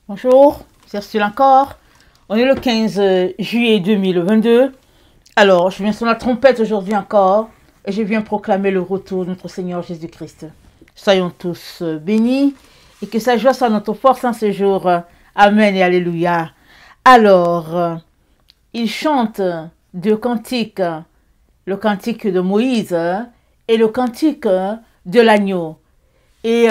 Bonjour, c'est Ursule encore. On est le 15 juillet 2022. Alors, je viens sur la trompette aujourd'hui encore et je viens proclamer le retour de notre Seigneur Jésus-Christ. Soyons tous bénis et que sa joie soit notre force en ce jour. Amen et alléluia. Alors, il chante deux cantiques, le cantique de Moïse et le cantique de l'agneau. Et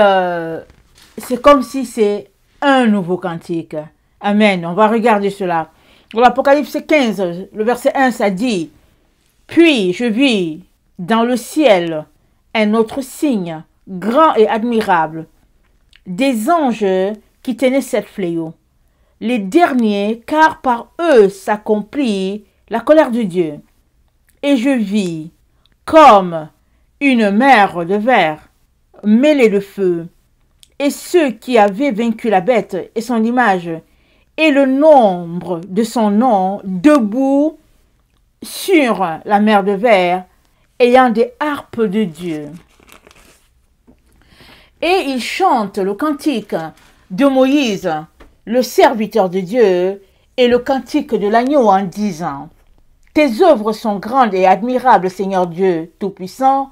c'est comme si c'est un nouveau cantique. Amen. On va regarder cela. Dans l'Apocalypse 15, le verset 1, ça dit: Puis je vis dans le ciel un autre signe, grand et admirable, des anges qui tenaient 7 fléaux. Les derniers, car par eux s'accomplit la colère de Dieu. Et je vis comme une mer de verre mêlée de feu, et ceux qui avaient vaincu la bête et son image, et le nombre de son nom, debout sur la mer de verre, ayant des harpes de Dieu. Et ils chantent le cantique de Moïse, le serviteur de Dieu, et le cantique de l'agneau en disant: Tes œuvres sont grandes et admirables, Seigneur Dieu Tout-Puissant,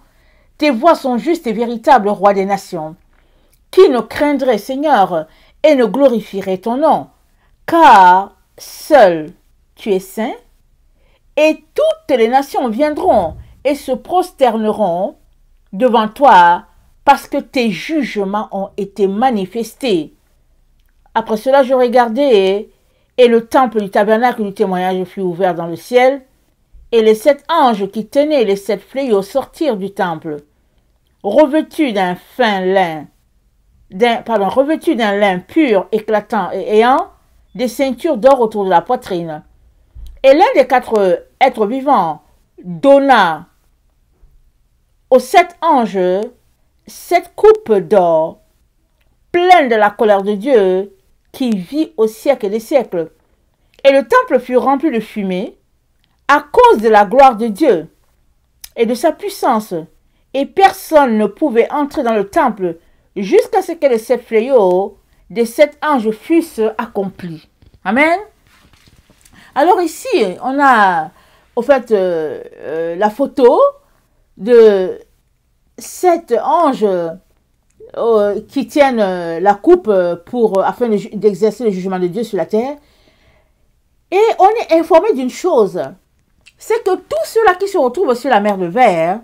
tes voies sont justes et véritables, Roi des nations. Qui ne craindrait, Seigneur, et ne glorifierait ton nom? Car seul tu es saint, et toutes les nations viendront et se prosterneront devant toi, parce que tes jugements ont été manifestés. Après cela, je regardai, et le temple du tabernacle du témoignage fut ouvert dans le ciel, et les 7 anges qui tenaient les 7 fléaux sortirent du temple, revêtus d'un lin pur, éclatant et ayant des ceintures d'or autour de la poitrine. Et l'un des 4 êtres vivants donna aux 7 anges 7 coupes d'or, pleines de la colère de Dieu, qui vit au siècle des siècles. Et le temple fut rempli de fumée, à cause de la gloire de Dieu et de sa puissance. Et personne ne pouvait entrer dans le temple jusqu'à ce que les 7 fléaux des 7 anges fussent accomplis. Amen. Alors ici, on a au fait la photo de 7 anges qui tiennent la coupe afin d'exercer le jugement de Dieu sur la terre. Et on est informé d'une chose, c'est que tous ceux-là qui se retrouvent sur la mer de verre,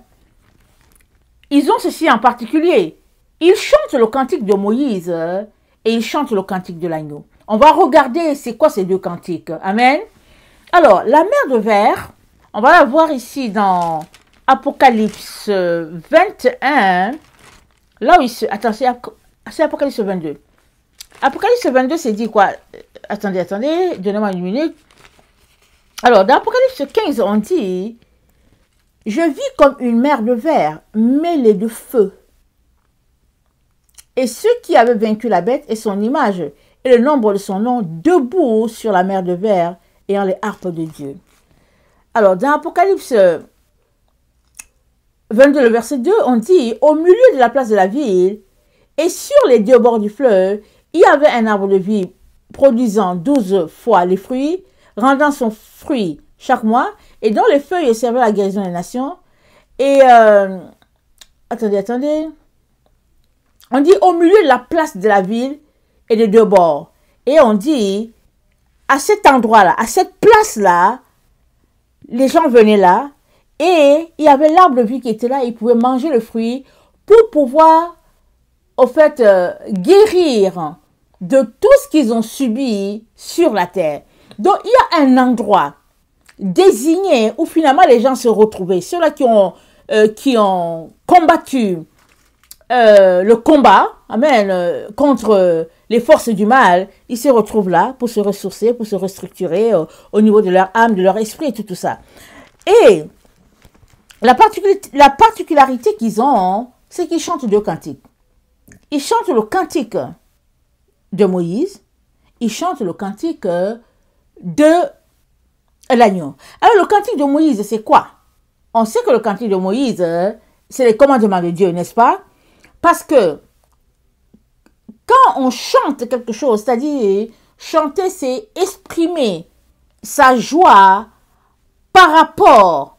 ils ont ceci en particulier. Ils chantent le cantique de Moïse et ils chantent le cantique de l'agneau. On va regarder c'est quoi ces deux cantiques. Amen. Alors, la mer de verre, on va la voir ici dans Apocalypse 21. Là où il se... Attends, c'est Apocalypse 22. Apocalypse 22, c'est dit quoi? Attendez, donnez-moi une minute. Alors, dans Apocalypse 15, on dit: Je vis comme une mer de verre mêlée de feu. Et ceux qui avaient vaincu la bête et son image, et le nombre de son nom, debout sur la mer de verre, ayant les harpes de Dieu. Alors, dans Apocalypse 22, le verset 2, on dit: Au milieu de la place de la ville, et sur les 2 bords du fleuve, il y avait un arbre de vie produisant 12 fois les fruits, rendant son fruit chaque mois, et dont les feuilles servaient à la guérison des nations. Et, attendez. On dit au milieu de la place de la ville et des 2 bords. Et on dit, à cet endroit-là, à cette place-là, les gens venaient là, et il y avait l'arbre de vie qui était là, ils pouvaient manger le fruit pour pouvoir, au fait, guérir de tout ce qu'ils ont subi sur la terre. Donc, il y a un endroit désigné où finalement les gens se retrouvaient. Ceux-là qui ont combattu le combat, amen, contre les forces du mal, ils se retrouvent là pour se ressourcer, pour se restructurer au niveau de leur âme, de leur esprit et tout ça. Et la particularité qu'ils ont, c'est qu'ils chantent 2 cantiques. Ils chantent le cantique de Moïse, ils chantent le cantique de l'agneau. Alors le cantique de Moïse, c'est quoi? On sait que le cantique de Moïse, c'est les commandements de Dieu, n'est-ce pas? Parce que quand on chante quelque chose, c'est-à-dire chanter, c'est exprimer sa joie par rapport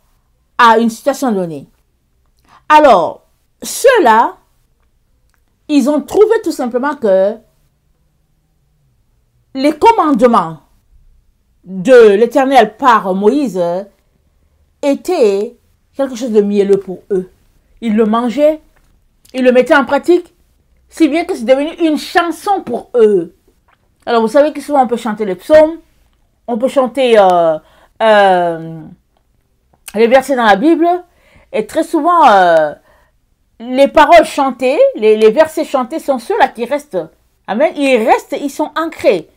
à une situation donnée. Alors, ceux-là, ils ont trouvé tout simplement que les commandements de l'Éternel par Moïse étaient quelque chose de mielleux pour eux. Ils le mangeaient, ils le mettaient en pratique, si bien que c'est devenu une chanson pour eux. Alors, vous savez que souvent on peut chanter les psaumes, on peut chanter les versets dans la Bible, et très souvent, les paroles chantées, les versets chantés sont ceux-là qui restent. Amen. Ils restent, ils sont ancrés.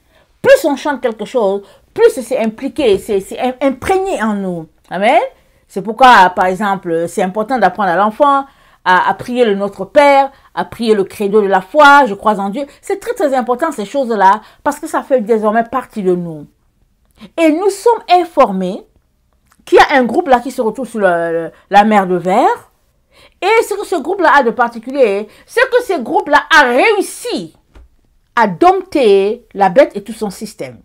Plus on chante quelque chose, plus c'est impliqué, c'est imprégné en nous. Amen. C'est pourquoi, par exemple, c'est important d'apprendre à l'enfant à prier le Notre Père, à prier le credo de la foi, je crois en Dieu. C'est très très important ces choses-là, parce que ça fait désormais partie de nous. Et nous sommes informés qu'il y a un groupe là qui se retrouve sur la mer de Verre. Et ce que ce groupe-là a de particulier, c'est que ce groupe-là a réussi à dompter la bête et tout son système.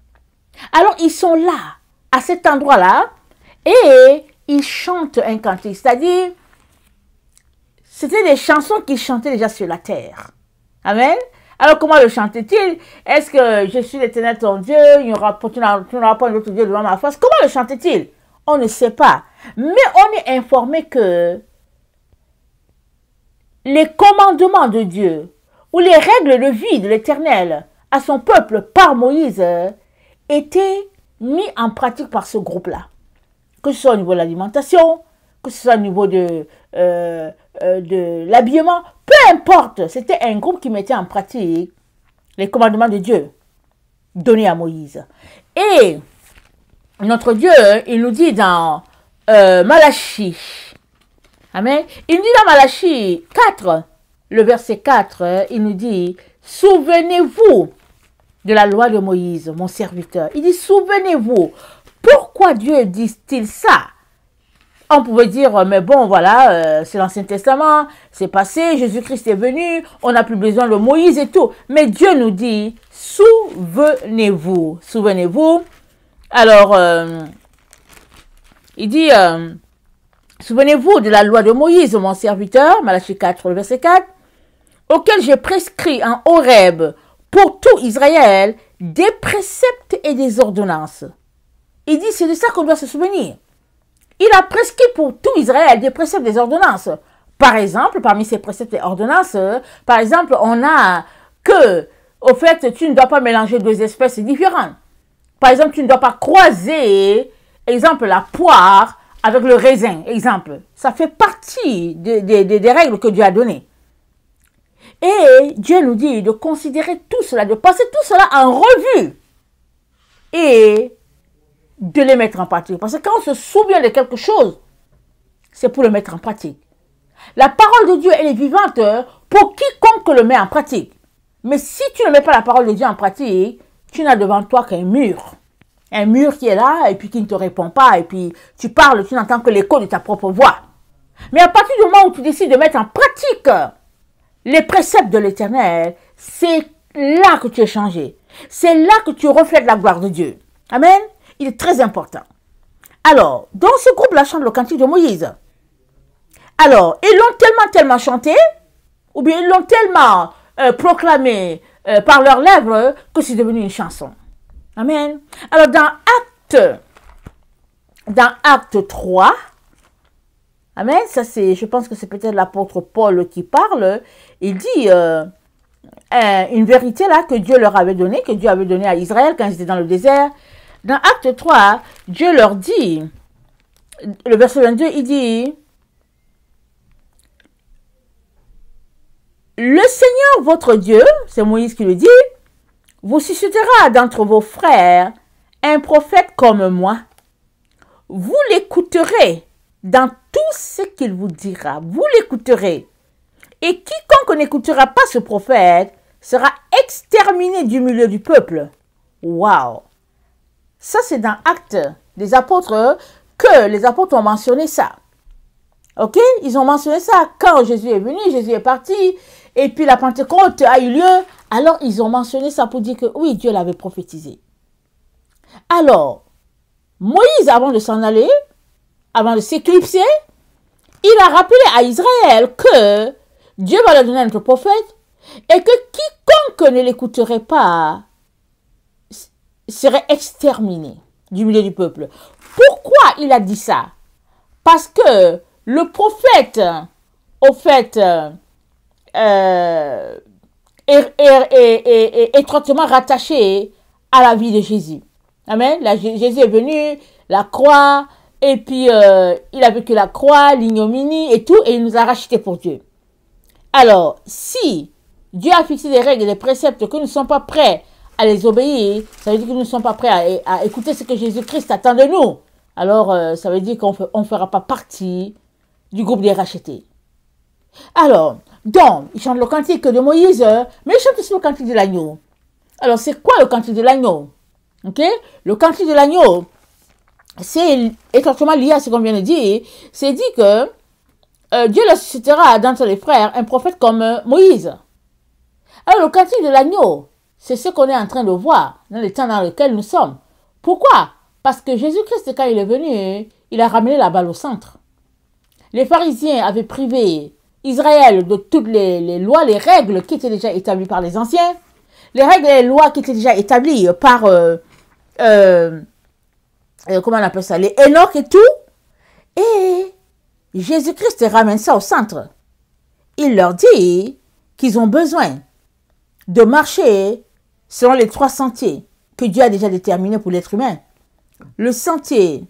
Alors, ils sont là, à cet endroit-là, et ils chantent un cantique. C'est-à-dire, c'était des chansons qu'ils chantaient déjà sur la terre. Amen. Alors, comment le chantait-il? Est-ce que je suis l'Éternel ton Dieu, tu n'auras pas un autre Dieu devant ma face? Comment le chantait-il? On ne sait pas. Mais on est informé que les commandements de Dieu ou les règles de vie de l'Éternel à son peuple par Moïse étaient mis en pratique par ce groupe-là. Que ce soit au niveau de l'alimentation, que ce soit au niveau de l'habillement, peu importe, c'était un groupe qui mettait en pratique les commandements de Dieu donnés à Moïse. Et notre Dieu, il nous dit dans Malachie, amen, il nous dit dans Malachie 4, le verset 4, il nous dit, souvenez-vous de la loi de Moïse, mon serviteur. Il dit, souvenez-vous. Pourquoi Dieu dit-il ça? On pouvait dire, mais bon, voilà, c'est l'Ancien Testament, c'est passé, Jésus-Christ est venu, on n'a plus besoin de Moïse et tout. Mais Dieu nous dit, souvenez-vous. Souvenez-vous. Alors, il dit, souvenez-vous de la loi de Moïse, mon serviteur, Malachie 4, le verset 4, auquel j'ai prescrit en Horeb pour tout Israël des préceptes et des ordonnances. Il dit, c'est de ça qu'on doit se souvenir. Il a prescrit pour tout Israël des préceptes et des ordonnances. Par exemple, parmi ces préceptes et ordonnances, par exemple, on a que, au fait, tu ne dois pas mélanger deux espèces différentes. Par exemple, tu ne dois pas croiser, exemple, la poire avec le raisin, exemple. Ça fait partie des règles que Dieu a données. Et Dieu nous dit de considérer tout cela, de passer tout cela en revue et de les mettre en pratique. Parce que quand on se souvient de quelque chose, c'est pour le mettre en pratique. La parole de Dieu, elle est vivante pour quiconque le met en pratique. Mais si tu ne mets pas la parole de Dieu en pratique, tu n'as devant toi qu'un mur. Un mur qui est là et puis qui ne te répond pas. Et puis tu parles, tu n'entends que l'écho de ta propre voix. Mais à partir du moment où tu décides de mettre en pratique les préceptes de l'Éternel, c'est là que tu es changé. C'est là que tu reflètes la gloire de Dieu. Amen. Il est très important. Alors, dans ce groupe-là chante le cantique de Moïse. Alors, ils l'ont tellement chanté, ou bien ils l'ont tellement proclamé par leurs lèvres que c'est devenu une chanson. Amen. Alors, dans Acte 3, amen, ça c'est, je pense que c'est peut-être l'apôtre Paul qui parle, il dit une vérité là que Dieu leur avait donnée, que Dieu avait donnée à Israël quand ils étaient dans le désert. Dans Acte 3, Dieu leur dit, le verset 22, il dit, le Seigneur votre Dieu, c'est Moïse qui le dit, vous suscitera d'entre vos frères un prophète comme moi. Vous l'écouterez dans tout ce qu'il vous dira. Vous l'écouterez. Et quiconque n'écoutera pas ce prophète sera exterminé du milieu du peuple. Waouh! Ça, c'est dans Actes des apôtres que les apôtres ont mentionné ça. Ok? Ils ont mentionné ça quand Jésus est venu, Jésus est parti, et puis la Pentecôte a eu lieu Alors, ils ont mentionné ça pour dire que oui, Dieu l'avait prophétisé. Alors, Moïse, avant de s'en aller, avant de s'éclipser, il a rappelé à Israël que Dieu va leur donner un autre prophète et que quiconque ne l'écouterait pas serait exterminé du milieu du peuple. Pourquoi il a dit ça? Parce que le prophète, au fait, est étroitement rattaché à la vie de Jésus. Amen. Jésus est venu, la croix, et puis il a vécu la croix, l'ignominie et tout, et il nous a rachetés pour Dieu. Alors, si Dieu a fixé des règles et des préceptes que nous ne sommes pas prêts à les obéir, ça veut dire que nous ne sommes pas prêts à écouter ce que Jésus-Christ attend de nous. Alors, ça veut dire qu'on ne fera pas partie du groupe des rachetés. Alors, donc, il chante le cantique de Moïse, mais il chante aussi le cantique de l'agneau. Alors, c'est quoi le cantique de l'agneau? Ok? Le cantique de l'agneau, c'est étroitement lié à ce qu'on vient de dire. C'est dit que Dieu le suscitera d'entre les frères un prophète comme Moïse. Alors, le cantique de l'agneau, c'est ce qu'on est en train de voir dans les temps dans lesquels nous sommes. Pourquoi? Parce que Jésus-Christ, quand il est venu, il a ramené la balle au centre. Les pharisiens avaient privé Israël de toutes les lois, les règles qui étaient déjà établies par les anciens, les règles et les lois qui étaient déjà établies par, comment on appelle ça, les Enoch et tout. Et Jésus-Christ ramène ça au centre. Il leur dit qu'ils ont besoin de marcher selon les 3 sentiers que Dieu a déjà déterminés pour l'être humain. Le sentier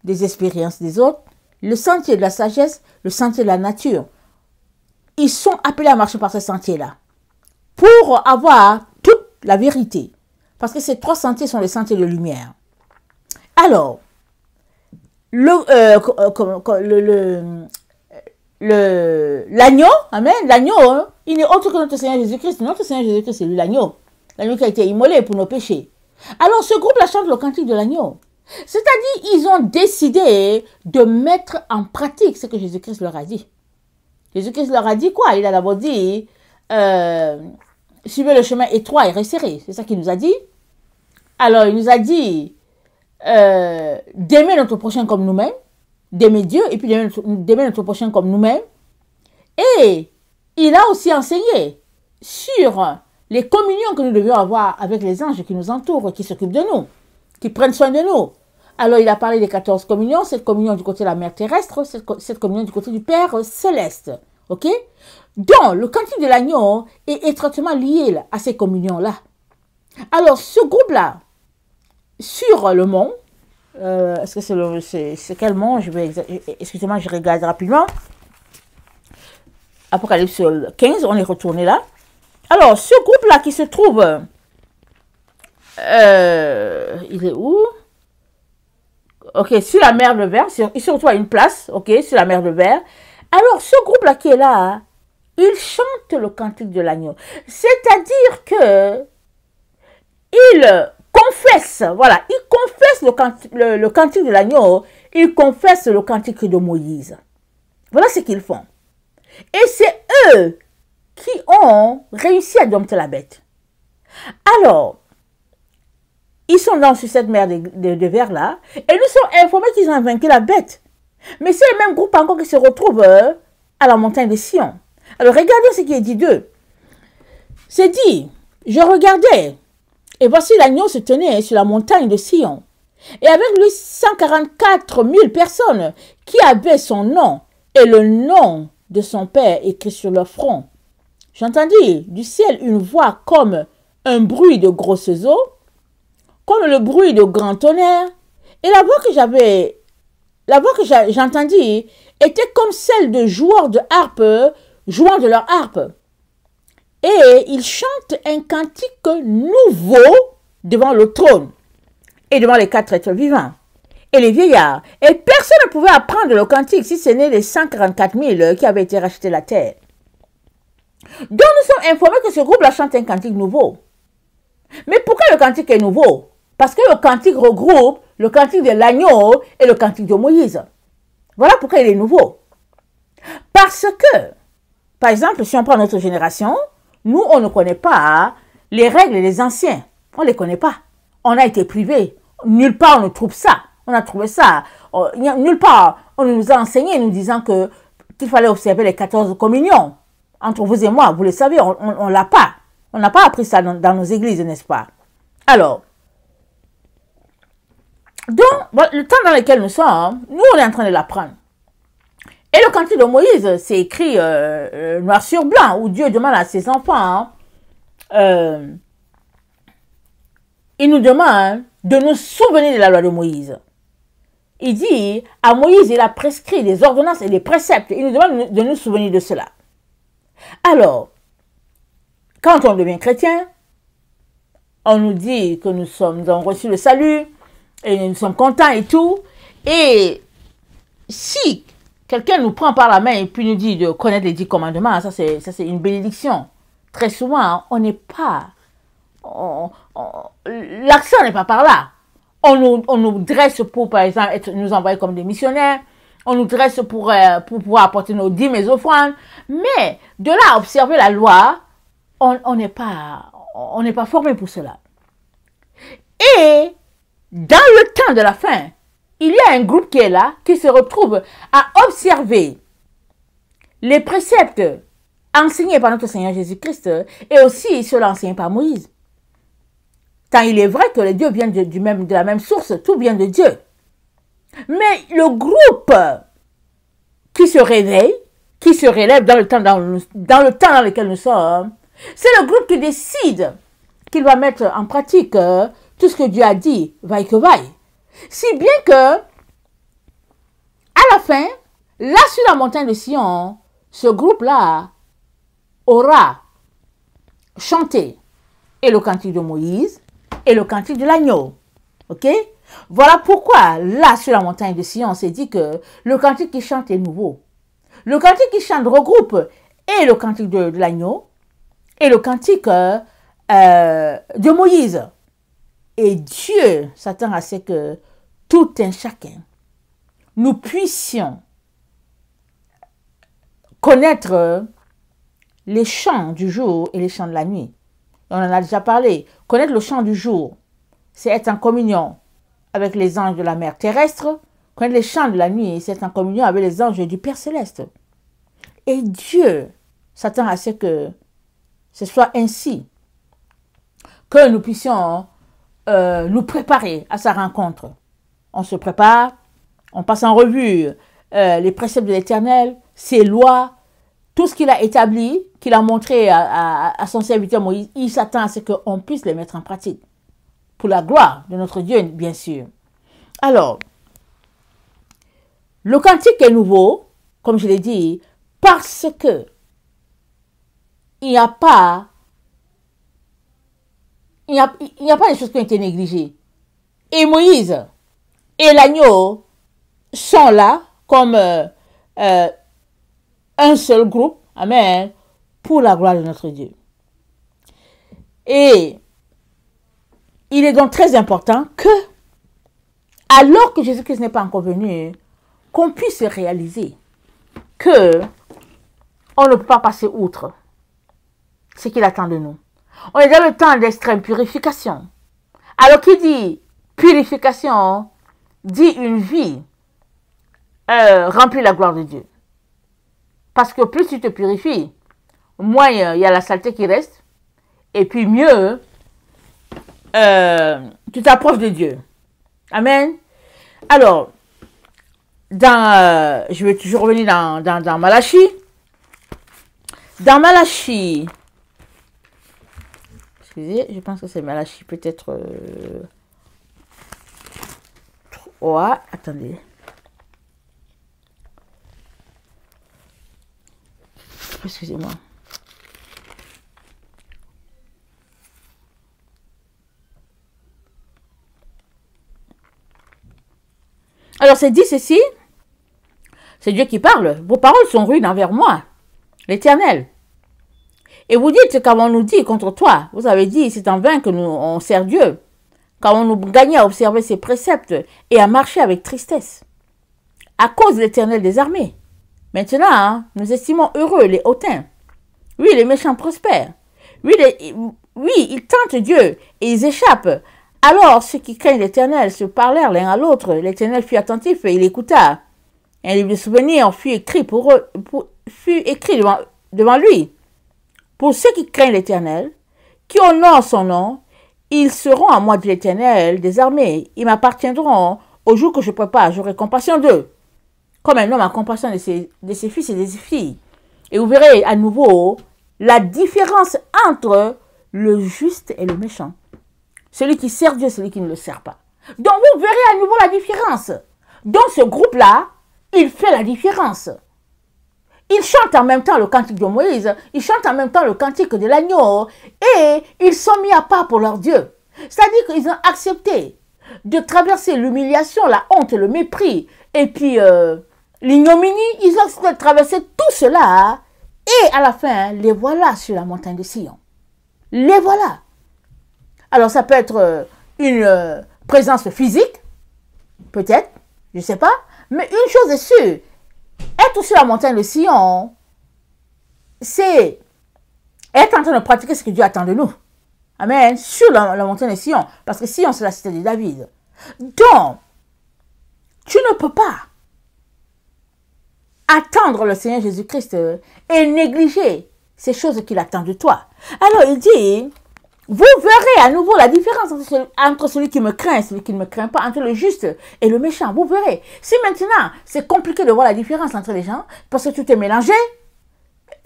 des expériences des autres, le sentier de la sagesse, le sentier de la nature. Ils sont appelés à marcher par ce sentier-là pour avoir toute la vérité. Parce que ces 3 sentiers sont les sentiers de lumière. Alors, l'agneau, amen, l'agneau, hein, il n'est autre que notre Seigneur Jésus-Christ. Notre Seigneur Jésus-Christ, c'est lui l'agneau. L'agneau qui a été immolé pour nos péchés. Alors, ce groupe-là chante le cantique de l'agneau. C'est-à-dire, ils ont décidé de mettre en pratique ce que Jésus-Christ leur a dit. Jésus-Christ leur a dit quoi? Il a d'abord dit, suivez le chemin étroit et resserré. C'est ça qu'il nous a dit. Alors, il nous a dit d'aimer notre prochain comme nous-mêmes, d'aimer Dieu et puis d'aimer notre prochain comme nous-mêmes. Et il a aussi enseigné sur les communions que nous devions avoir avec les anges qui nous entourent, qui s'occupent de nous, qui prennent soin de nous. Alors, il a parlé des 14 communions, cette communion du côté de la mère terrestre, cette communion du côté du Père céleste. Ok? Donc, le cantique de l'agneau est étroitement lié à ces communions-là. Alors, ce groupe-là, sur le mont, est-ce que c'est quel mont? Excusez-moi, je regarde rapidement. Apocalypse 15, on est retourné là. Alors, ce groupe-là qui se trouve, il est où? Ok, sur la mer de Verre, il se retrouve à une place, ok, sur la mer de Verre. Alors, ce groupe-là qui est là, il chante le cantique de l'agneau. C'est-à-dire que il confesse, voilà, il confesse le cantique de l'agneau, il confesse le cantique de Moïse. Voilà ce qu'ils font. Et c'est eux qui ont réussi à dompter la bête. Alors, ils sont sur cette mer de verre là, et nous sommes informés qu'ils ont vaincu la bête. Mais c'est le même groupe encore qui se retrouve à la montagne de Sion. Alors regardez ce qui est dit d'eux. C'est dit, je regardais, et voici l'agneau se tenait sur la montagne de Sion. Et avec lui 144 000 personnes qui avaient son nom et le nom de son père écrit sur leur front. J'entendis du ciel une voix comme un bruit de grosses eaux, comme le bruit de grands tonnerres, et la voix que j'entendis était comme celle de joueurs de harpe jouant de leur harpe. Et ils chantent un cantique nouveau devant le trône et devant les 4 êtres vivants et les vieillards. Et personne ne pouvait apprendre le cantique si ce n'est les 144 000 qui avaient été rachetés la terre. Donc nous sommes informés que ce groupe-là chante un cantique nouveau. Mais pourquoi le cantique est nouveau? Parce que le cantique regroupe le cantique de l'agneau et le cantique de Moïse. Voilà pourquoi il est nouveau. Parce que, par exemple, si on prend notre génération, Nous, on ne connaît pas les règles des anciens. On ne les connaît pas. On a été privés. Nulle part on ne trouve ça. On a trouvé ça. Nulle part on nous a enseigné nous disant qu'il fallait observer les 14 communions. Entre vous et moi, vous le savez, on ne l'a pas. On n'a pas appris ça dans nos églises, n'est-ce pas? Alors, donc, le temps dans lequel nous sommes, nous, on est en train de l'apprendre. Et le cantique de Moïse, c'est écrit noir sur blanc, où Dieu demande à ses enfants, il nous demande de nous souvenir de la loi de Moïse. Il dit, à Moïse, il a prescrit des ordonnances et des préceptes. Il nous demande de nous souvenir de cela. Alors, quand on devient chrétien, on nous dit que nous avons reçu le salut, et nous sommes contents et tout. Et si quelqu'un nous prend par la main et puis nous dit de connaître les 10 commandements, ça c'est une bénédiction. Très souvent, on n'est pas... L'accent n'est pas par là. On nous dresse pour, par exemple, nous envoyer comme des missionnaires. On nous dresse pour pouvoir apporter nos dîmes et offrandes. Mais de là à observer la loi, on n'est pas formé pour cela. Et dans le temps de la fin, il y a un groupe qui est là, qui se retrouve à observer les préceptes enseignés par notre Seigneur Jésus-Christ et aussi ceux-là enseignés par Moïse. Tant il est vrai que les dieux viennent de la même source, tout vient de Dieu. Mais le groupe qui se réveille, qui se relève dans le temps dans lequel nous sommes, c'est le groupe qui décide qu'il va mettre en pratique tout ce que Dieu a dit, vaille que vaille. Si bien que, à la fin, là sur la montagne de Sion, ce groupe-là aura chanté et le cantique de Moïse et le cantique de l'agneau. Ok? Voilà pourquoi, là sur la montagne de Sion, on s'est dit que le cantique qui chante est nouveau. Le cantique qui chante regroupe et le cantique de l'agneau et le cantique de Moïse. Et Dieu s'attend à ce que tout un chacun, nous puissions connaître les chants du jour et les chants de la nuit. On en a déjà parlé. Connaître le chant du jour, c'est être en communion avec les anges de la mer terrestre. Connaître les chants de la nuit, c'est être en communion avec les anges du Père céleste. Et Dieu s'attend à ce que ce soit ainsi que nous puissions nous préparer à sa rencontre. On se prépare, on passe en revue les préceptes de l'Éternel, ses lois, tout ce qu'il a établi, qu'il a montré à son serviteur Moïse. Il s'attend à ce qu'on puisse les mettre en pratique. Pour la gloire de notre Dieu, bien sûr. Alors, le cantique est nouveau, comme je l'ai dit, parce que il n'y a pas des choses qui ont été négligées. Et Moïse et l'agneau sont là comme un seul groupe, amen, pour la gloire de notre Dieu. Et il est donc très important que, alors que Jésus-Christ n'est pas encore venu, qu'on puisse réaliser que on ne peut pas passer outre ce qu'il attend de nous. On est dans le temps d'extrême purification. Alors qui dit purification, dit une vie remplie de la gloire de Dieu. Parce que plus tu te purifies, moins il y a la saleté qui reste, et puis mieux tu t'approches de Dieu. Amen. Alors, je vais toujours revenir dans Malachie. Dans Malachie, excusez, je pense que c'est Malachie, peut-être 3, attendez. Excusez-moi. Alors, c'est dit ceci, c'est Dieu qui parle. Vos paroles sont rudes envers moi, l'Éternel. Et vous dites, qu'avons-nous dit contre toi? Vous avez dit, c'est en vain que on sert Dieu. Qu'avons-nous gagné à observer ses préceptes et à marcher avec tristesse? À cause de l'Éternel des armées. Maintenant, nous estimons heureux les hautains. Oui, les méchants prospèrent. Oui, ils tentent Dieu et ils échappent. Alors ceux qui craignent l'Éternel se parlèrent l'un à l'autre. L'Éternel fut attentif et il écouta. Un livre de souvenirs fut écrit devant lui. Pour ceux qui craignent l'Éternel, qui honorent son nom, ils seront à moi de l'Éternel des armées. Ils m'appartiendront au jour que je prépare. J'aurai compassion d'eux, comme un homme a compassion de ses fils et de ses filles. Et vous verrez à nouveau la différence entre le juste et le méchant. Celui qui sert Dieu, celui qui ne le sert pas. Donc vous verrez à nouveau la différence. Dans ce groupe-là, il fait la différence. Ils chantent en même temps le cantique de Moïse, ils chantent en même temps le cantique de l'agneau, et ils sont mis à part pour leur Dieu. C'est-à-dire qu'ils ont accepté de traverser l'humiliation, la honte, le mépris, et puis l'ignominie. Ils ont accepté de traverser tout cela, et à la fin, les voilà sur la montagne de Sion. Les voilà. Alors ça peut être une présence physique, peut-être, je ne sais pas, mais une chose est sûre, être sur la montagne de Sion, c'est être en train de pratiquer ce que Dieu attend de nous. Amen. Sur la montagne de Sion. Parce que Sion, c'est la cité de David. Donc, tu ne peux pas attendre le Seigneur Jésus-Christ et négliger ces choses qu'il attend de toi. Alors, il dit, vous verrez à nouveau la différence entre celui qui me craint et celui qui ne me craint pas, entre le juste et le méchant. Vous verrez. Si maintenant, c'est compliqué de voir la différence entre les gens, parce que tout est mélangé,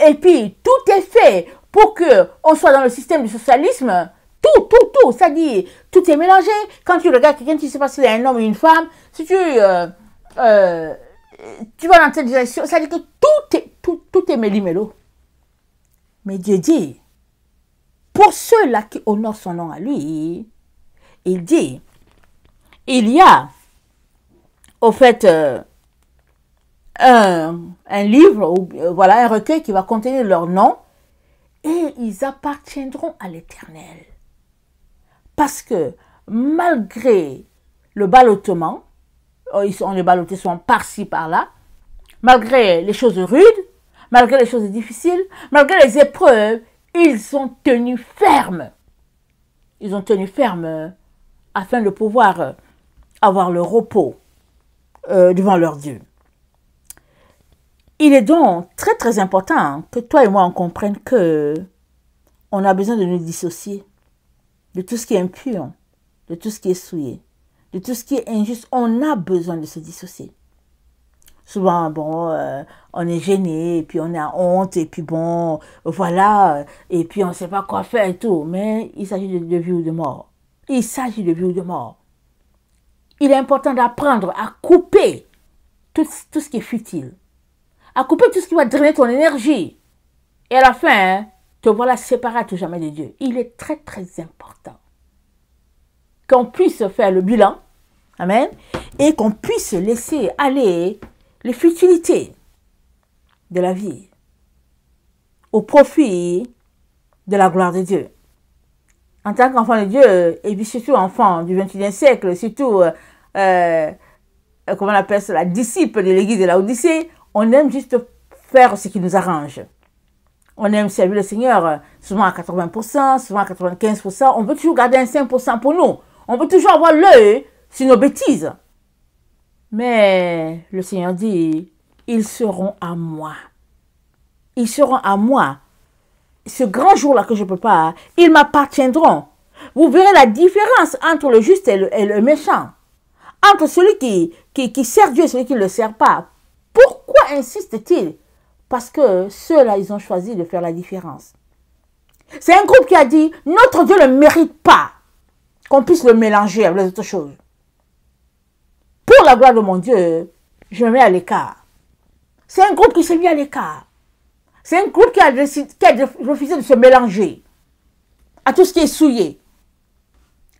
et puis tout est fait pour qu'on soit dans le système du socialisme, tout, c'est-à-dire, tout est mélangé. Quand tu regardes quelqu'un, tu ne sais pas s'il est un homme ou une femme, si tu vas dans cette direction, c'est-à-dire que tout est méli-mélo. Mais Dieu dit, pour ceux-là qui honorent son nom à lui, il dit, il y a, au fait, un livre, voilà, un recueil qui va contenir leur nom, et ils appartiendront à l'Éternel. Parce que malgré le ballottement, les ballottés sont par-ci, par-là, malgré les choses rudes, malgré les choses difficiles, malgré les épreuves, ils ont tenu ferme. Ils ont tenu ferme afin de pouvoir avoir le repos devant leur Dieu. Il est donc très très important que toi et moi on comprenne que on a besoin de nous dissocier de tout ce qui est impur, de tout ce qui est souillé, de tout ce qui est injuste. On a besoin de se dissocier. Souvent, bon, on est gêné, et puis on a honte, et puis bon, voilà, et puis on ne sait pas quoi faire et tout. Mais il s'agit de vie ou de mort. Il s'agit de vie ou de mort. Il est important d'apprendre à couper tout ce qui est futile, à couper tout ce qui va drainer ton énergie. Et à la fin, te voilà séparé à tout jamais de Dieu. Il est très très important qu'on puisse faire le bilan, amen, et qu'on puisse laisser aller les futilités de la vie au profit de la gloire de Dieu. En tant qu'enfant de Dieu, et puis surtout enfant du XXIe siècle, surtout, comment on appelle ça, la disciple de l'église de Laodicée, on aime juste faire ce qui nous arrange. On aime servir le Seigneur souvent à 80%, souvent à 95%. On veut toujours garder un 5% pour nous. On veut toujours avoir l'œil sur nos bêtises. Mais le Seigneur dit, ils seront à moi. Ils seront à moi. Ce grand jour-là que je ne peux pas, ils m'appartiendront. Vous verrez la différence entre le juste et le méchant. Entre celui qui sert Dieu et celui qui ne le sert pas. Pourquoi insiste-t-il? Parce que ceux-là, ils ont choisi de faire la différence. C'est un groupe qui a dit, notre Dieu ne mérite pas qu'on puisse le mélanger avec les autres choses. Pour la gloire de mon Dieu, je me mets à l'écart. C'est un groupe qui s'est mis à l'écart. C'est un groupe qui a refusé de se mélanger à tout ce qui est souillé.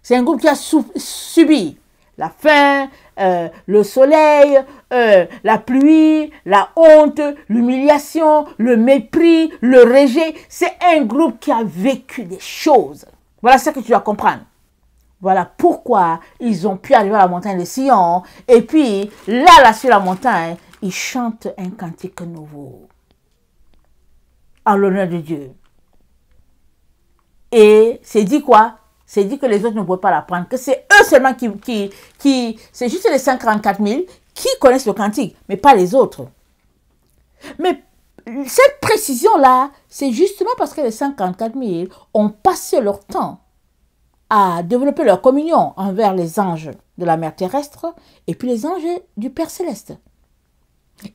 C'est un groupe qui a subi la faim, le soleil, la pluie, la honte, l'humiliation, le mépris, le rejet. C'est un groupe qui a vécu des choses. Voilà ce que tu dois comprendre. Voilà pourquoi ils ont pu arriver à la montagne de Sion. Et puis, là, sur la montagne, ils chantent un cantique nouveau. En l'honneur de Dieu. Et c'est dit quoi? C'est dit que les autres ne pouvaient pas la prendre, que c'est eux seulement c'est juste les 144 000 qui connaissent le cantique, mais pas les autres. Mais cette précision-là, c'est justement parce que les 144 000 ont passé leur temps à développer leur communion envers les anges de la mer terrestre et puis les anges du Père Céleste.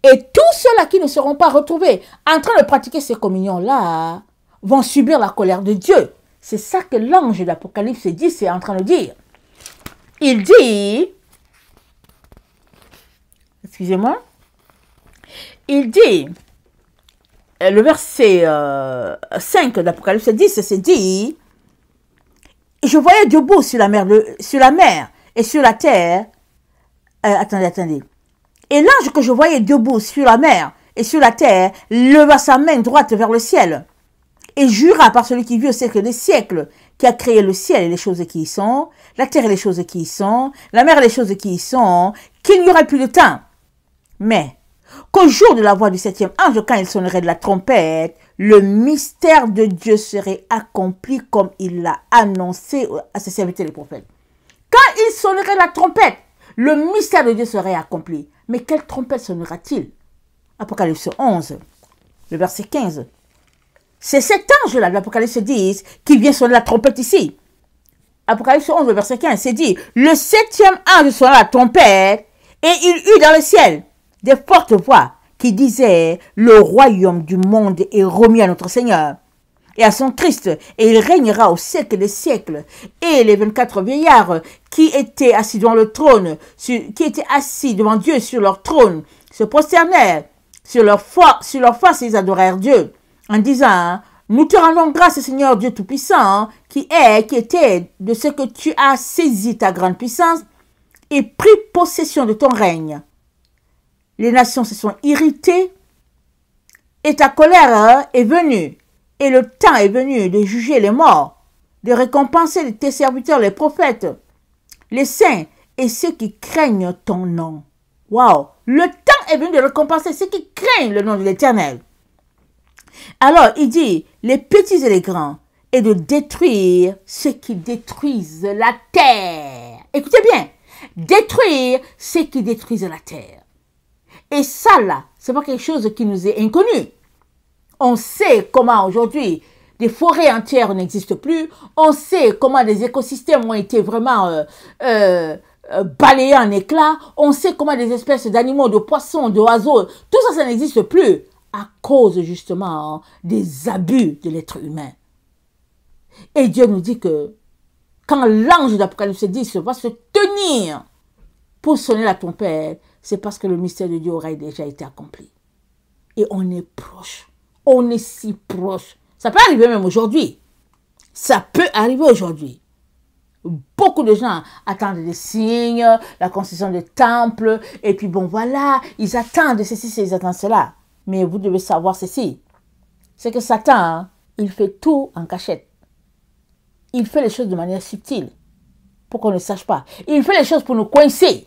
Et tous ceux-là qui ne seront pas retrouvés en train de pratiquer ces communions-là vont subir la colère de Dieu. C'est ça que l'ange de l'Apocalypse 10 est en train de dire. Il dit, excusez-moi, il dit, le verset 5 de l'Apocalypse 10, c'est dit, je voyais debout sur la mer et sur la terre. Attendez. Et l'ange que je voyais debout sur la mer et sur la terre leva sa main droite vers le ciel et jura par celui qui vit au siècle des siècles, qui a créé le ciel et les choses qui y sont, la terre et les choses qui y sont, la mer et les choses qui y sont, qu'il n'y aurait plus de temps. Mais qu'au jour de la voix du septième ange, quand il sonnerait de la trompette, le mystère de Dieu serait accompli comme il l'a annoncé à ses serviteurs les prophètes. Quand il sonnerait la trompette, le mystère de Dieu serait accompli. Mais quelle trompette sonnera-t-il? Apocalypse 11, le verset 15. C'est cet ange-là de l'Apocalypse 10 qui vient sonner la trompette ici. Apocalypse 11, le verset 15, c'est dit, le septième ange sonna la trompette et il eut dans le ciel des fortes voix qui disaient, le royaume du monde est remis à notre Seigneur et à son Christ, et il régnera au siècle des siècles. Et les 24 vieillards qui étaient assis devant le trône, qui étaient assis devant Dieu sur leur trône, se prosternèrent sur leur face et ils adorèrent Dieu, en disant, nous te rendons grâce, Seigneur Dieu Tout-Puissant, qui était de ce que tu as saisi ta grande puissance et pris possession de ton règne. Les nations se sont irritées et ta colère est venue. Et le temps est venu de juger les morts, de récompenser tes serviteurs, les prophètes, les saints et ceux qui craignent ton nom. Waouh! Le temps est venu de récompenser ceux qui craignent le nom de l'Éternel. Alors, il dit, les petits et les grands, et de détruire ceux qui détruisent la terre. Écoutez bien, détruire ceux qui détruisent la terre. Et ça, là, c'est pas quelque chose qui nous est inconnu. On sait comment aujourd'hui des forêts entières n'existent plus. On sait comment des écosystèmes ont été vraiment balayés en éclats. On sait comment des espèces d'animaux, de poissons, d'oiseaux, tout ça, ça n'existe plus à cause justement des abus de l'être humain. Et Dieu nous dit que quand l'ange d'Apocalypse 10 va se tenir pour sonner la trompette, c'est parce que le mystère de Dieu aurait déjà été accompli. Et on est proche. On est si proche. Ça peut arriver même aujourd'hui. Ça peut arriver aujourd'hui. Beaucoup de gens attendent des signes, la construction de temples, et puis bon voilà, ils attendent ceci, ils attendent cela. Mais vous devez savoir ceci. C'est que Satan, il fait tout en cachette. Il fait les choses de manière subtile, pour qu'on ne sache pas. Il fait les choses pour nous coincer.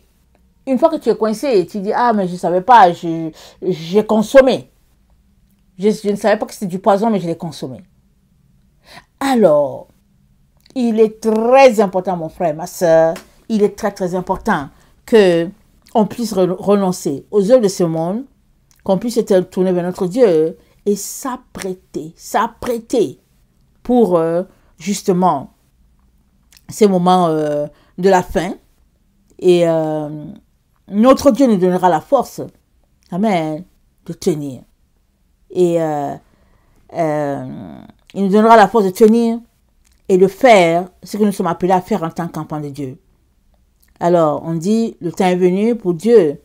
Une fois que tu es coincé, tu dis, ah mais je ne savais pas, j'ai consommé. Je ne savais pas que c'était du poison, mais je l'ai consommé. Alors, il est très important, mon frère, ma soeur, il est très, très important qu'on puisse renoncer aux œuvres de ce monde, qu'on puisse être tourné vers notre Dieu et s'apprêter pour, justement, ces moments de la fin. Et notre Dieu nous donnera la force, amen, de tenir. Et il nous donnera la force de tenir et de faire ce que nous sommes appelés à faire en tant qu'enfants de Dieu. Alors, on dit, le temps est venu pour Dieu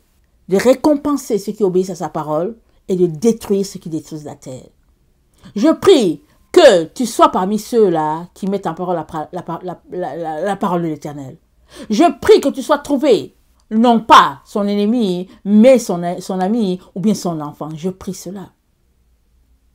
de récompenser ceux qui obéissent à sa parole et de détruire ceux qui détruisent la terre. Je prie que tu sois parmi ceux-là qui mettent en parole la parole de l'Éternel. Je prie que tu sois trouvé, non pas son ennemi, mais son ami ou bien son enfant. Je prie cela.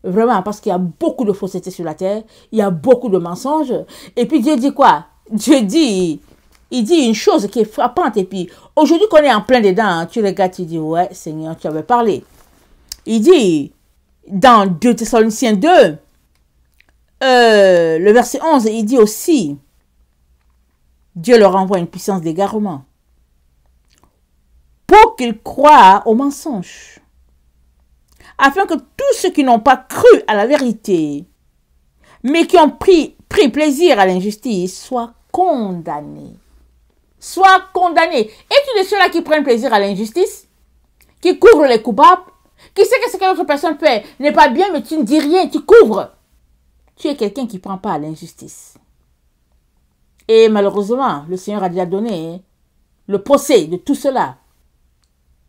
Vraiment, parce qu'il y a beaucoup de fausseté sur la terre, il y a beaucoup de mensonges. Et puis Dieu dit quoi? Dieu dit, il dit une chose qui est frappante. Et puis, aujourd'hui qu'on est en plein dedans, tu regardes, tu dis, ouais, Seigneur, tu avais parlé. Il dit, dans 2 Thessaloniciens 2, le verset 11, il dit aussi, Dieu leur envoie une puissance d'égarement pour qu'ils croient aux mensonges, afin que tous ceux qui n'ont pas cru à la vérité, mais qui ont pris plaisir à l'injustice, soient condamnés. Soient condamnés. Es-tu de ceux-là qui prennent plaisir à l'injustice, qui couvrent les coupables, qui sait que ce que l'autre personne fait n'est pas bien, mais tu ne dis rien, tu couvres. Tu es quelqu'un qui ne prend pas à l'injustice. Et malheureusement, le Seigneur a déjà donné le procès de tout cela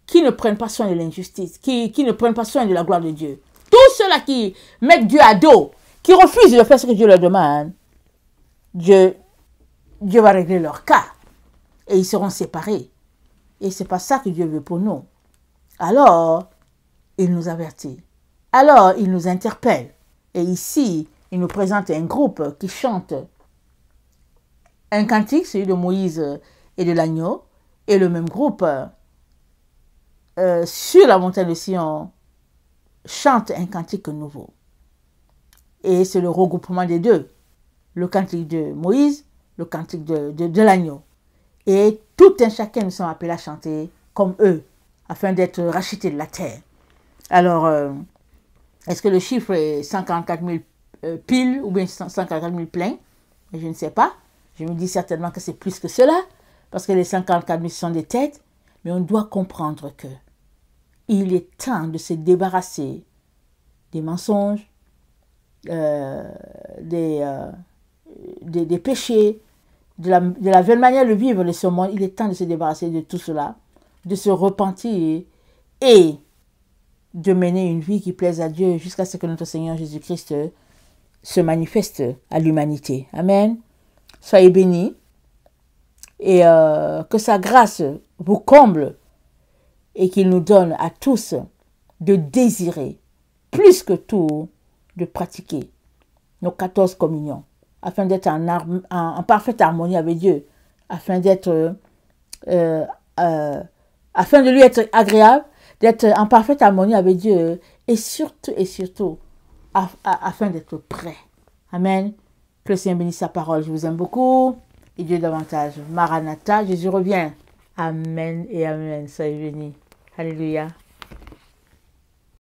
qui ne prennent pas soin de l'injustice, qui ne prennent pas soin de la gloire de Dieu. Tous ceux-là qui mettent Dieu à dos, qui refusent de faire ce que Dieu leur demande, Dieu va régler leur cas. Et ils seront séparés. Et ce n'est pas ça que Dieu veut pour nous. Alors, il nous avertit. Alors, il nous interpelle. Et ici, il nous présente un groupe qui chante un cantique, celui de Moïse et de l'agneau. Et le même groupe, sur la montagne de Sion, chante un cantique nouveau. Et c'est le regroupement des deux. Le cantique de Moïse, le cantique de l'agneau. Et tout un chacun nous sommes appelés à chanter comme eux, afin d'être rachetés de la terre. Alors, est-ce que le chiffre est 144 000 piles ou bien 144 000 pleins? Je ne sais pas. Je me dis certainement que c'est plus que cela, parce que les 144 000 sont des têtes. Mais on doit comprendre que il est temps de se débarrasser des mensonges, des péchés, de la vaine manière de vivre de ce monde. Il est temps de se débarrasser de tout cela, de se repentir et de mener une vie qui plaise à Dieu jusqu'à ce que notre Seigneur Jésus-Christ se manifeste à l'humanité. Amen. Soyez bénis et que sa grâce vous comble et qu'il nous donne à tous de désirer plus que tout de pratiquer nos 14 communions afin d'être en parfaite harmonie avec Dieu, afin afin de lui être agréable, d'être en parfaite harmonie avec Dieu et surtout afin d'être prêt. Amen. Que le Seigneur bénisse sa parole. Je vous aime beaucoup et Dieu davantage. Maranatha, Jésus revient. Amen et amen. Soyez bénis. Alléluia.